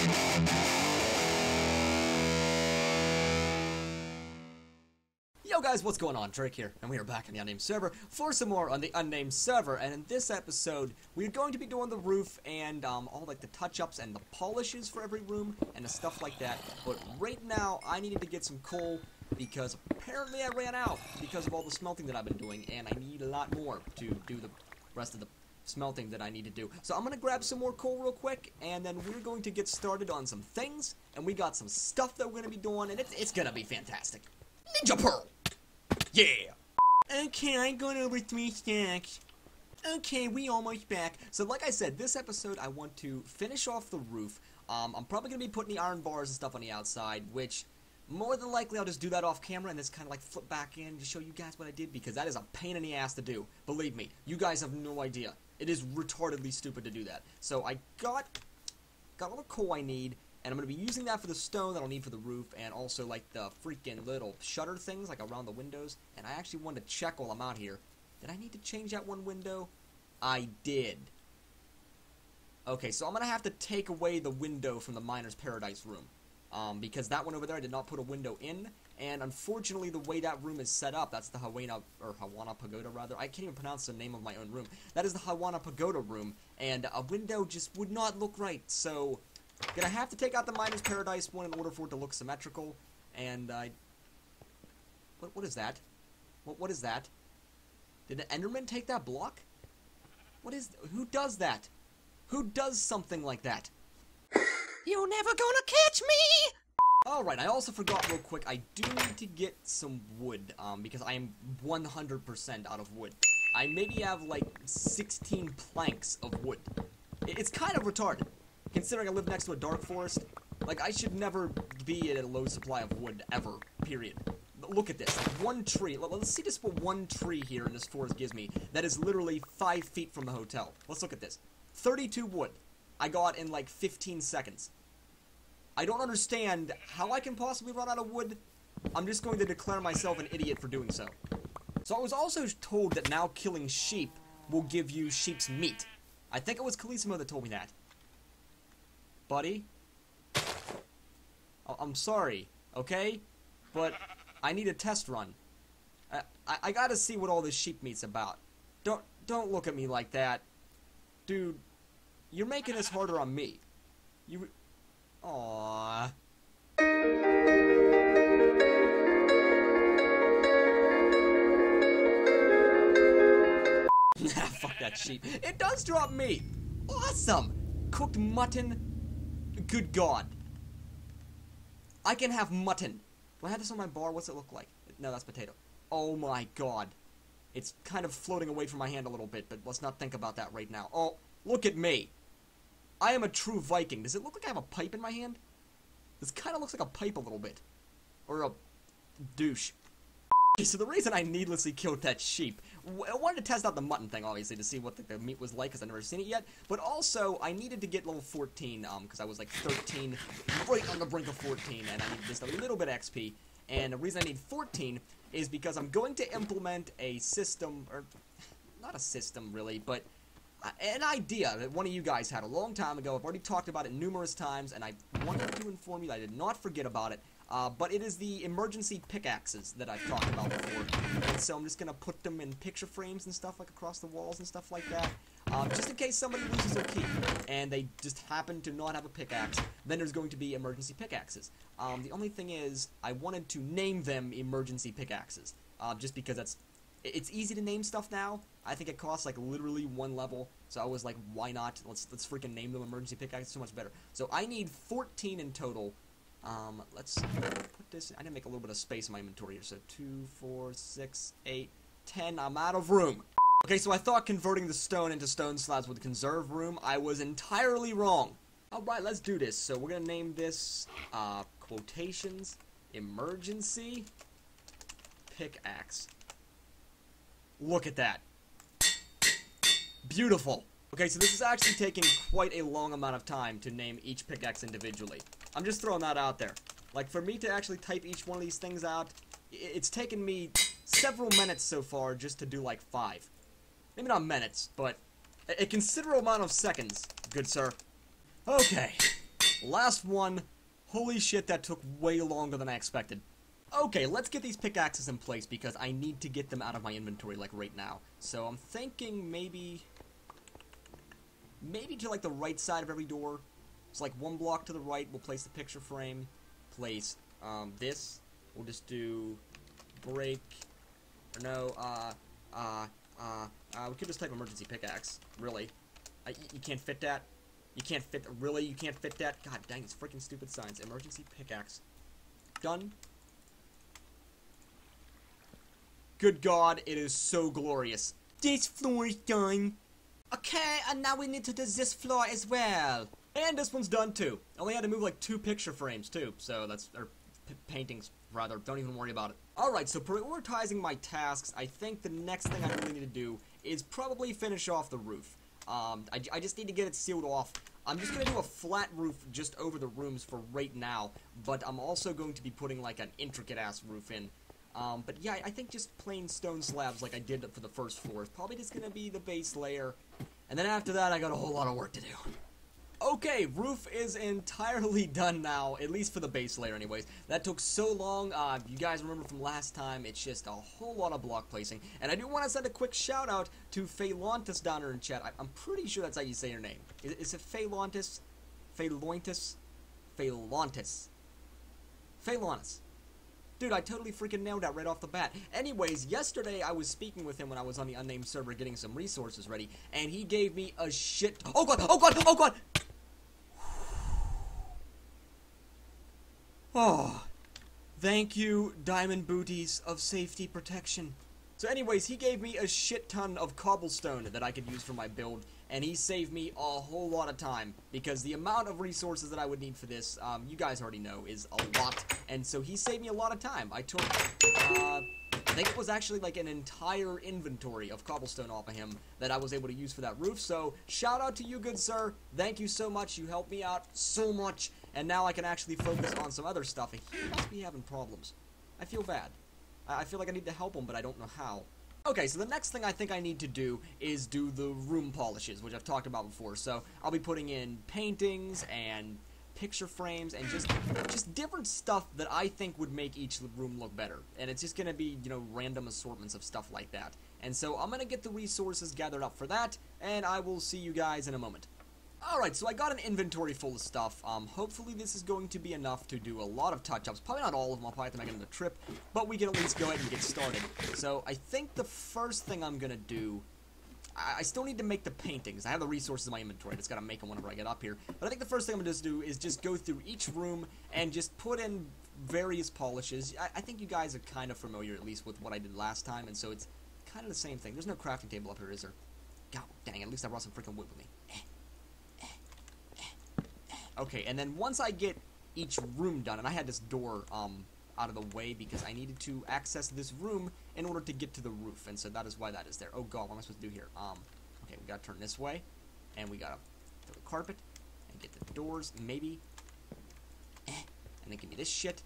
Yo guys, what's going on? Draykke here, and we are back on the Unnamed Server for some more on the Unnamed Server. And in this episode, we're going to be doing the roof and all like the touch-ups and the polishes for every room and the stuff like that. But right now, I needed to get some coal because apparently I ran out because of all the smelting that I've been doing, and I need a lot more to do the rest of the smelting that I need to do. So I'm gonna grab some more coal real quick, and then we're going to get started on some things. And we got some stuff that we're gonna be doing, and it's gonna be fantastic. Ninja Pearl! Yeah! Okay, I got over 3 stacks. Okay, we almost back. So like I said, this episode I want to finish off the roof. I'm probably going to be putting the iron bars and stuff on the outside, which more than likely I'll just do that off camera and just kind of like flip back in to show you guys what I did, because that is a pain in the ass to do. Believe me, you guys have no idea. It is retardedly stupid to do that. So I got all the coal I need. And I'm going to be using that for the stone that I'll need for the roof, and also like the freaking little shutter things like around the windows. And I actually wanted to check while I'm out here. Did I need to change that one window? I did. Okay, so I'm going to have to take away the window from the Miner's Paradise room. Because that one over there I did not put a window in. And unfortunately the way that room is set up, that's the Hawana Pagoda rather. I can't even pronounce the name of my own room. That is the Hawana Pagoda room. And a window just would not look right, so gonna have to take out the Miner's Paradise one in order for it to look symmetrical, and what is that? What is that? Did an Enderman take that block? Who does that? Who does something like that? You're never gonna catch me! Alright, I also forgot real quick, I do need to get some wood, because I am 100% out of wood. I maybe have like 16 planks of wood. It's kind of retarded. Considering I live next to a dark forest, like, I should never be at a low supply of wood, ever, period. Look at this, like, one tree, let's see just what one tree here in this forest gives me, that is literally 5 feet from the hotel. Let's look at this. 32 wood, I got in like 15 seconds. I don't understand how I can possibly run out of wood. I'm just going to declare myself an idiot for doing so. So I was also told that now killing sheep will give you sheep's meat. I think it was Calissimo that told me that. Buddy? I'm sorry, okay? But I need a test run. I gotta see what all this sheep meat's about. Don't look at me like that. Dude, you're making this harder on me. Aww. Fuck that sheep. It does drop meat! Awesome! Cooked mutton. Good God. I can have mutton. Do I have this on my bar? What's it look like? No, that's potato. Oh my God. It's kind of floating away from my hand a little bit, but let's not think about that right now. Oh, look at me. I am a true Viking. Does it look like I have a pipe in my hand? This kind of looks like a pipe a little bit. Or a douche. So the reason I needlessly killed that sheep, I wanted to test out the mutton thing, obviously, to see what the meat was like, because I've never seen it yet, but also, I needed to get level 14, because I was like 13, right on the brink of 14, and I needed just a little bit of XP, and the reason I need 14 is because I'm going to implement a system, or, not a system, really, but an idea that one of you guys had a long time ago. I've already talked about it numerous times, and I wanted to inform you that I did not forget about it. But it is the emergency pickaxes that I've talked about before, and so I'm just gonna put them in picture frames and stuff, like across the walls and stuff like that, just in case somebody loses their key, and they just happen to not have a pickaxe. Then there's going to be emergency pickaxes. The only thing is, I wanted to name them emergency pickaxes, just because it's easy to name stuff now. I think it costs like literally 1 level, so I was like, why not? Let's freaking name them emergency pickaxes. So much better. So I need 14 in total. Let's put this in. I didn't make a little bit of space in my inventory here, so 2, 4, 6, 8, 10, I'm out of room. Okay, so I thought converting the stone into stone slabs would conserve room. I was entirely wrong. Alright, let's do this. So we're gonna name this, quotations, emergency, pickaxe. Look at that. Beautiful. Okay, so this is actually taking quite a long amount of time to name each pickaxe individually. I'm just throwing that out there. Like, for me to actually type each one of these things out, it's taken me several minutes so far just to do like 5. Maybe not minutes, but a considerable amount of seconds, good sir. Okay. Last one. Holy shit, that took way longer than I expected. Okay, let's get these pickaxes in place because I need to get them out of my inventory, like, right now. So I'm thinking maybe to, like, the right side of every door. So, like, one block to the right, we'll place the picture frame. Place, this. We'll just do break. Or no, we could just type emergency pickaxe. Really. You can't fit that? You can't fit, really? You can't fit that? God dang, it's freaking stupid signs. Emergency pickaxe. Done. Good God, it is so glorious. This floor is done. Okay, and now we need to do this floor as well. And this one's done too. Only had to move like 2 picture frames too, so that's, or paintings rather, don't even worry about it. Alright, so prioritizing my tasks, I think the next thing I really need to do is probably finish off the roof. I just need to get it sealed off. I'm just going to do a flat roof just over the rooms for right now, but I'm also going to be putting like an intricate-ass roof in. But yeah, I think just plain stone slabs like I did for the first floor is probably just going to be the base layer. And then after that, I got a whole lot of work to do. Okay, roof is entirely done now, at least for the base layer anyways. That took so long, you guys remember from last time, it's just a whole lot of block placing. And I do want to send a quick shout out to Phaelontis down there in chat. I'm pretty sure that's how you say your name. Is it Phaelontis? Phaelontis? Phaelontis. Phaelontis. Dude, I totally freaking nailed that right off the bat. Anyways, yesterday I was speaking with him when I was on the Unnamed Server getting some resources ready, and he gave me a shit... Oh god, oh god, oh god! Oh, thank you, Diamond Booties of Safety Protection. So anyways, he gave me a shit ton of cobblestone that I could use for my build, and he saved me a whole lot of time, because the amount of resources that I would need for this, you guys already know, is a lot, and so he saved me a lot of time. I took, I think it was actually like an entire inventory of cobblestone off of him that I was able to use for that roof, so shout out to you, good sir. Thank you so much, you helped me out so much, and now I can actually focus on some other stuff, and he must be having problems. I feel bad. I feel like I need to help him, but I don't know how. Okay, so the next thing I think I need to do is do the room polishes, which I've talked about before. So I'll be putting in paintings and picture frames and just different stuff that I think would make each room look better. And it's just going to be, you know, random assortments of stuff like that. And so I'm going to get the resources gathered up for that, and I will see you guys in a moment. Alright, so I got an inventory full of stuff. Hopefully this is going to be enough to do a lot of touch-ups. Probably not all of them, I'll probably have to make another trip, but we can at least go ahead and get started. So I think the first thing I'm gonna do... I still need to make the paintings. I have the resources in my inventory, I just gotta make them whenever I get up here. But I think the first thing I'm gonna do is just go through each room and just put in various polishes. I think you guys are kind of familiar, at least, with what I did last time, and so it's kind of the same thing. There's no crafting table up here, is there? God dang, at least I brought some freaking wood with me. Okay, and then once I get each room done, and I had this door out of the way because I needed to access this room in order to get to the roof, and so that is why that is there. Oh god, what am I supposed to do here? Okay, we gotta turn this way, and we gotta throw the carpet, and get the doors, maybe, and then give me this shit.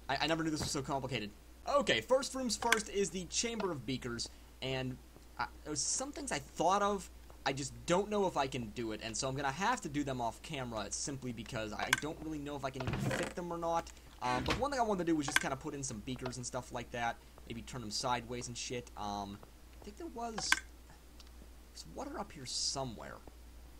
I never knew this was so complicated. Okay, first rooms first is the Chamber of Beakers, and there was some things I thought of, I just don't know if I can do it, and so I'm going to have to do them off camera simply because I don't really know if I can even fit them or not. But one thing I wanted to do was just kind of put in some beakers and stuff like that, maybe turn them sideways and shit. I think there's water up here somewhere.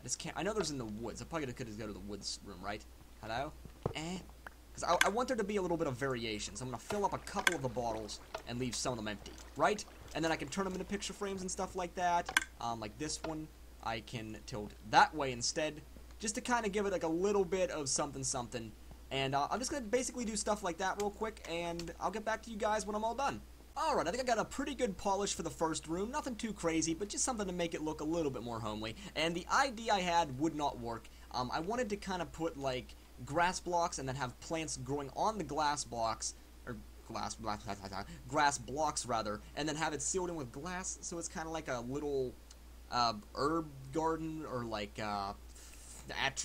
I just can't, I know there's in the woods. I probably could just go to the woods room, right? Hello? Because I want there to be a little bit of variation, so I'm going to fill up a couple of the bottles and leave some of them empty, right? And then I can turn them into picture frames and stuff like that. Like this one, I can tilt that way instead, just to kind of give it like a little bit of something. And I'm just going to basically do stuff like that real quick, and I'll get back to you guys when I'm all done. Alright, I think I got a pretty good polish for the first room. Nothing too crazy, but just something to make it look a little bit more homely. And the idea I had would not work. I wanted to kind of put like grass blocks and then have plants growing on the glass blocks, or grass blocks rather, and then have it sealed in with glass, so it's kind of like a little herb garden, or like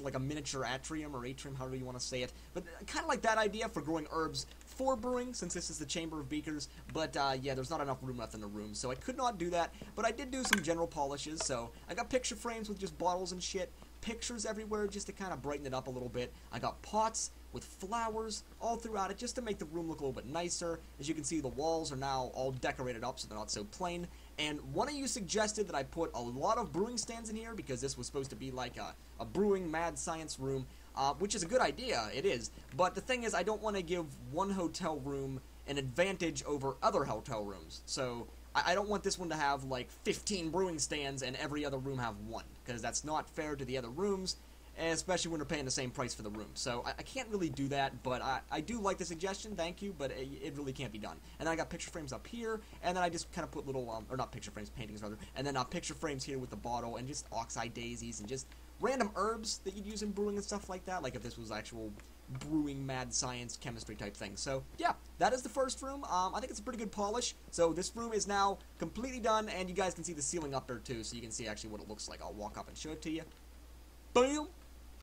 like a miniature atrium, or atrium, however you want to say it, but kind of like that idea for growing herbs for brewing, since this is the Chamber of Beakers. But yeah, there's not enough room left in the room, so I could not do that, but I did do some general polishes. So I got picture frames with just bottles and shit, pictures everywhere just to kind of brighten it up a little bit. I got pots with flowers all throughout it just to make the room look a little bit nicer. As you can see, the walls are now all decorated up so they're not so plain. And one of you suggested that I put a lot of brewing stands in here because this was supposed to be like a brewing mad science room, which is a good idea, it is. But the thing is, I don't want to give one hotel room an advantage over other hotel rooms. So I don't want this one to have like 15 brewing stands and every other room have one, because that's not fair to the other rooms, especially when we're paying the same price for the room. So I can't really do that, but I do like the suggestion, thank you, but it really can't be done. And then I got picture frames up here, and then I just kind of put little, or not picture frames, paintings rather, and then picture frames here with the bottle, and just oxeye daisies, and just random herbs that you'd use in brewing and stuff like that, like if this was actual brewing mad science chemistry type thing. So yeah, that is the first room. I think it's a pretty good polish. So this room is now completely done, and you guys can see the ceiling up there too, so you can see actually what it looks like. I'll walk up and show it to you. Boom!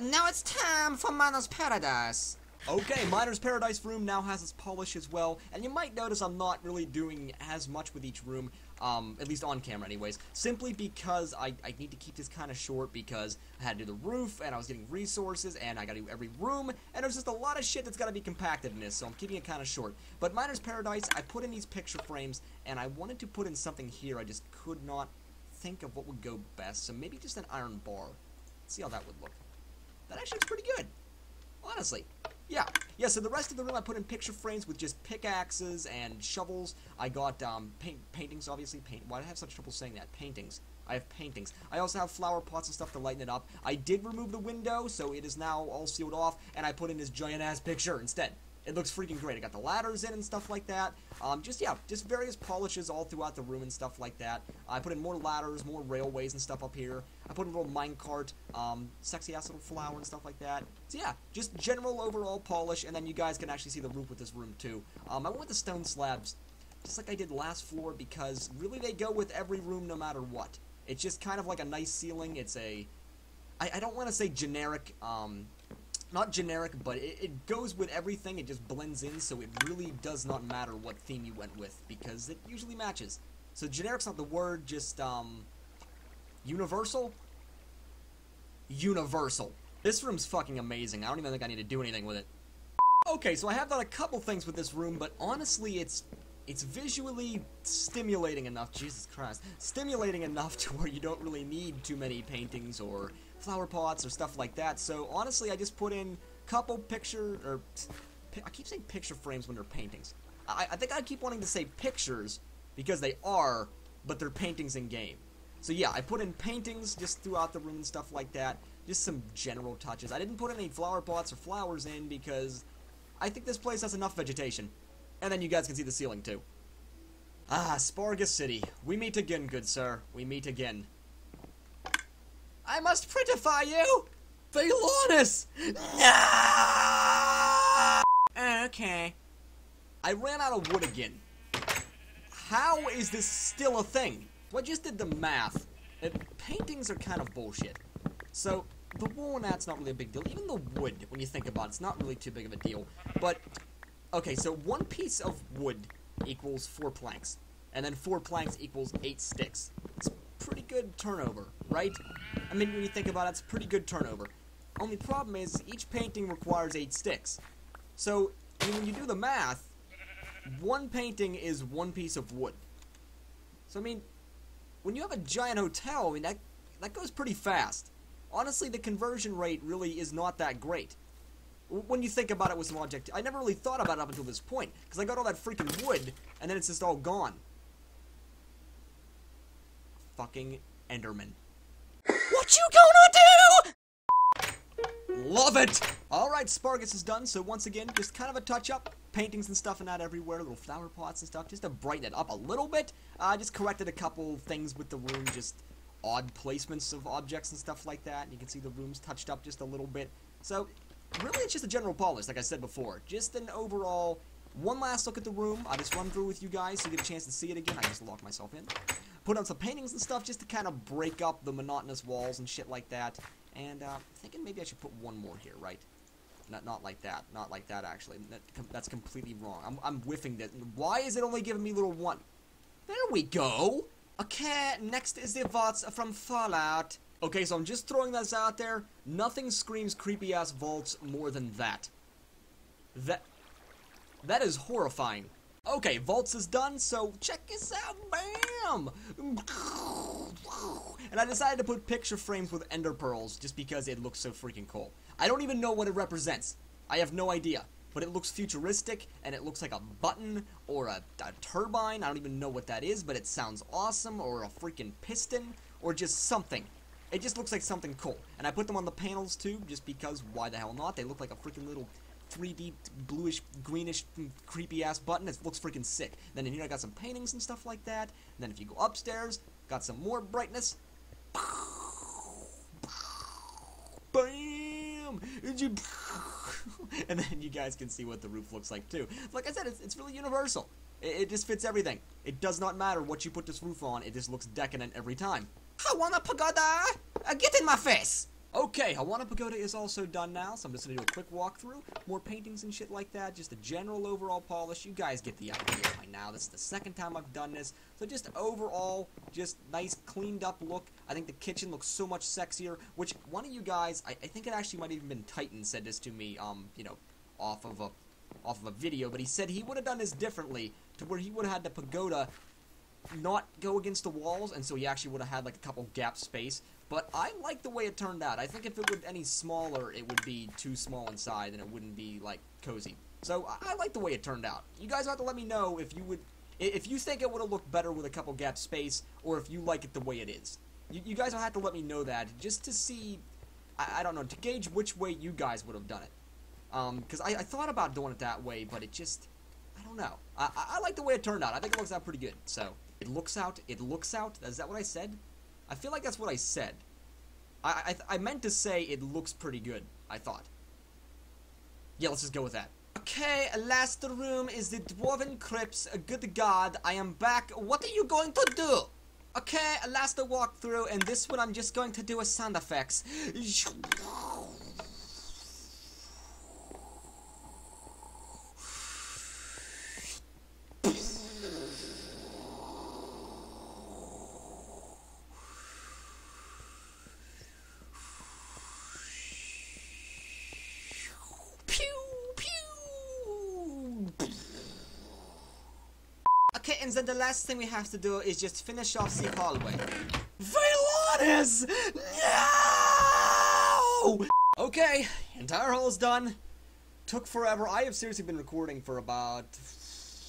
Now it's time for Miner's Paradise. Okay, Miner's Paradise room now has its polish as well, and you might notice I'm not really doing as much with each room, at least on camera anyways, simply because I need to keep this kind of short because I had to do the roof, and I was getting resources, and I gotta do every room, and there's just a lot of shit that's gotta be compacted in this, so I'm keeping it kind of short. But Miner's Paradise, I put in these picture frames, and I wanted to put in something here, I just could not think of what would go best, so maybe just an iron bar. Let's see how that would look. That actually looks pretty good, honestly. Yeah, so the rest of the room I put in picture frames with just pickaxes and shovels. I got paintings, obviously. Why do I have such trouble saying that? Paintings. I have paintings. I also have flower pots and stuff to lighten it up. I did remove the window, so it is now all sealed off, and I put in this giant-ass picture instead. It looks freaking great. I got the ladders in and stuff like that. Just various polishes all throughout the room and stuff like that. I put in more ladders, more railways and stuff up here. I put in a little minecart, sexy-ass little flower and stuff like that. So yeah, just general overall polish, and then you guys can actually see the roof with this room too. I went with the stone slabs, just like I did last floor, because really they go with every room no matter what. It's just kind of like a nice ceiling. It's I don't want to say generic, not generic, but it goes with everything. It just blends in, so it really does not matter what theme you went with, because it usually matches. So generic's not the word, just, universal? Universal. This room's fucking amazing. I don't even think I need to do anything with it. Okay, so I have done a couple things with this room, but honestly, it's visually stimulating enough, Jesus Christ, stimulating enough to where you don't really need too many paintings or flower pots or stuff like that. So honestly, I just put in a couple I keep saying picture frames when they're paintings. I think I keep wanting to say pictures because they are, but they're paintings in game. So yeah, I put in paintings just throughout the room and stuff like that. Just some general touches. I didn't put any flower pots or flowers in because I think this place has enough vegetation. And then you guys can see the ceiling too. Ah, Spargus City. We meet again, good sir. We meet again. I must prettify you! Velonis! No! Okay. I ran out of wood again. How is this still a thing? Well, I just did the math. Paintings are kind of bullshit. So, the wool and that's not really a big deal. Even the wood, when you think about it, it's not really too big of a deal. But, okay, so one piece of wood equals 4 planks. And then 4 planks equals 8 sticks. It's pretty good turnover, right? I mean, when you think about it, it's pretty good turnover. Only problem is, each painting requires 8 sticks. So, I mean, when you do the math, one painting is 1 piece of wood. So, I mean, when you have a giant hotel, I mean, that goes pretty fast. Honestly, the conversion rate really is not that great. When you think about it with some object, I never really thought about it up until this point, because I got all that freaking wood, and then it's just all gone. Fucking Enderman. What you gonna do? Love it! Alright, Spargus is done, so once again, just kind of a touch-up. Paintings and stuff and that everywhere, little flower pots and stuff, just to brighten it up a little bit. I just corrected a couple things with the room, just odd placements of objects and stuff like that. You can see the room's touched up just a little bit. So, really it's just a general polish, like I said before. Just an overall, one last look at the room. I just run through with you guys so you get a chance to see it again. I just lock myself in. Put on some paintings and stuff just to kind of break up the monotonous walls and shit like that. And I'm thinking maybe I should put one more here, right? Not like that. Not like that, actually. That's completely wrong. I'm whiffing that. Why is it only giving me little one? There we go! Okay, next is the vots from Fallout. Okay, so I'm just throwing this out there. Nothing screams creepy-ass vaults more than that. That is horrifying. Okay, vaults is done, so check this out. Bam! And I decided to put picture frames with ender pearls just because it looks so freaking cool. I don't even know what it represents. I have no idea. But it looks futuristic, and it looks like a button or a turbine. I don't even know what that is, but it sounds awesome, or a freaking piston, or just something. It just looks like something cool. And I put them on the panels, too, just because why the hell not? They look like a freaking little 3D, bluish, greenish, creepy-ass button. It looks freaking sick. Then in here I got some paintings and stuff like that. And then if you go upstairs, got some more brightness. Bam! And then you guys can see what the roof looks like, too. Like I said, it's really universal. It just fits everything. It does not matter what you put this roof on. It just looks decadent every time. Hawana Pagoda! Get in my face! Okay, Hawana Pagoda is also done now, so I'm just going to do a quick walkthrough. More paintings and shit like that, just a general overall polish. You guys get the idea by now. This is the second time I've done this. So just overall, just nice, cleaned up look. I think the kitchen looks so much sexier, which one of you guys, I think it actually might have even been Titan, said this to me, you know, off of a video, but he said he would have done this differently, to where he would have had the pagoda not go against the walls, and so he actually would have had like a couple gap space. But I like the way it turned out. I think if it were any smaller, it would be too small inside, and it wouldn't be like cozy. So I like the way it turned out. You guys have to let me know if you think it would have looked better with a couple gap space, or if you like it the way it is. You guys will have to let me know that, just to see, I don't know, to gauge which way you guys would have done it. Because I thought about doing it that way, but it just, I don't know. I like the way it turned out. I think it looks out pretty good. So, it looks out, is that what I said? I feel like that's what I said. I meant to say it looks pretty good, I thought. Yeah, let's just go with that. Okay, last room is the Dwarven Crypts. Good God, I am back. What are you going to do? Okay, last walkthrough, and this one I'm just going to do a sound effects. Okay, and then the last thing we have to do is just finish off the hallway. Vailonis! No! Okay, entire hall is done. Took forever. I have seriously been recording for about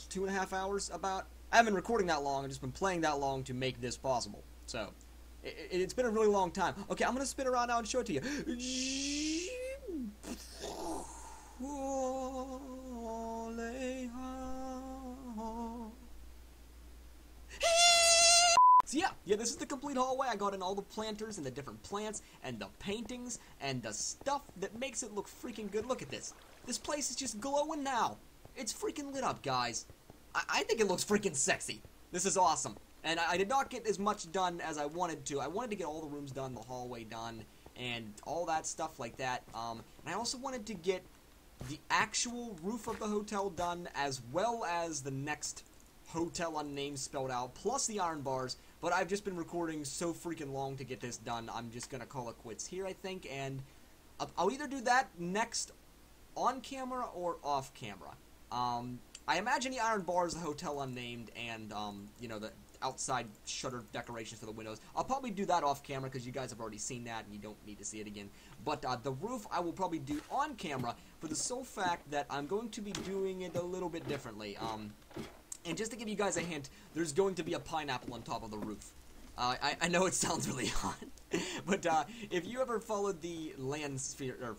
2.5 hours, I haven't been recording that long, I've just been playing that long to make this possible. So, it's been a really long time. Okay, I'm gonna spin around now and show it to you. So yeah, this is the complete hallway. I got in all the planters and the different plants and the paintings and the stuff that makes it look freaking good. Look at this. This place is just glowing now. It's freaking lit up, guys. I think it looks freaking sexy. This is awesome. And I did not get as much done as I wanted to. I wanted to get all the rooms done, the hallway done, and all that stuff like that. And I also wanted to get the actual roof of the hotel done, as well as the next Hotel Unnamed spelled out, plus the iron bars. But I've just been recording so freaking long to get this done, I'm just gonna call it quits here, I think, and I'll either do that next on camera or off camera. I imagine the iron bars, the Hotel Unnamed, and, you know, the outside shutter decorations for the windows. I'll probably do that off camera, because you guys have already seen that, and you don't need to see it again. But, the roof I will probably do on camera, for the sole fact that I'm going to be doing it a little bit differently. And just to give you guys a hint, there's going to be a pineapple on top of the roof. I know it sounds really odd, but if you ever followed the land sphere, or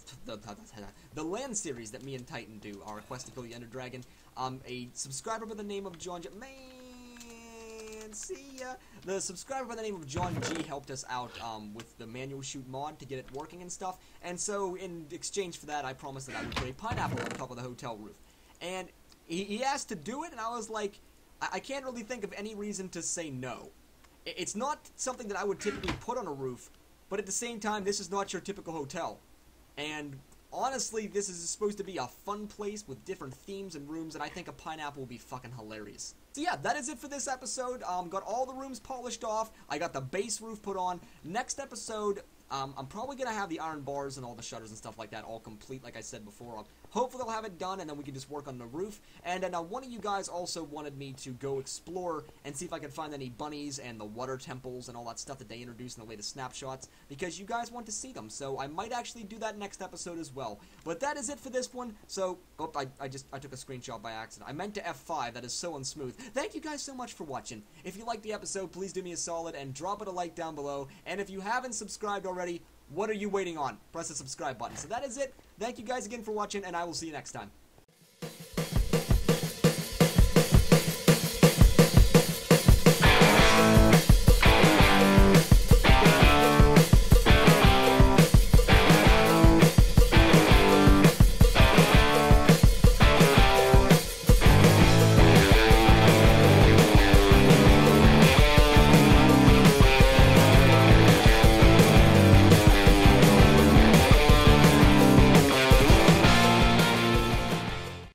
the land series that me and Titan do, our Quest to Kill the Ender Dragon, a subscriber by the name of John G. Man, see ya. The subscriber by the name of John G helped us out with the manual shoot mod to get it working and stuff. And so in exchange for that, I promised that I would put a pineapple on top of the hotel roof. And he asked to do it, and I was like, I can't really think of any reason to say no. It's not something that I would typically put on a roof, but at the same time, this is not your typical hotel. And honestly, this is supposed to be a fun place with different themes and rooms, and I think a pineapple would be fucking hilarious. So yeah, that is it for this episode. Got all the rooms polished off. I got the base roof put on. Next episode, I'm probably going to have the iron bars and all the shutters and stuff like that all complete, like I said before. Hopefully I'll have it done, and then we can just work on the roof. And now one of you guys also wanted me to go explore and see if I could find any bunnies and the water temples and all that stuff that they introduced in the latest snapshots, because you guys want to see them. So I might actually do that next episode as well. But that is it for this one. So, I took a screenshot by accident. I meant to F5. That is so unsmooth. Thank you guys so much for watching. If you liked the episode, please do me a solid and drop it a like down below. And if you haven't subscribed already, what are you waiting on? Press the subscribe button. So that is it. Thank you guys again for watching, and I will see you next time.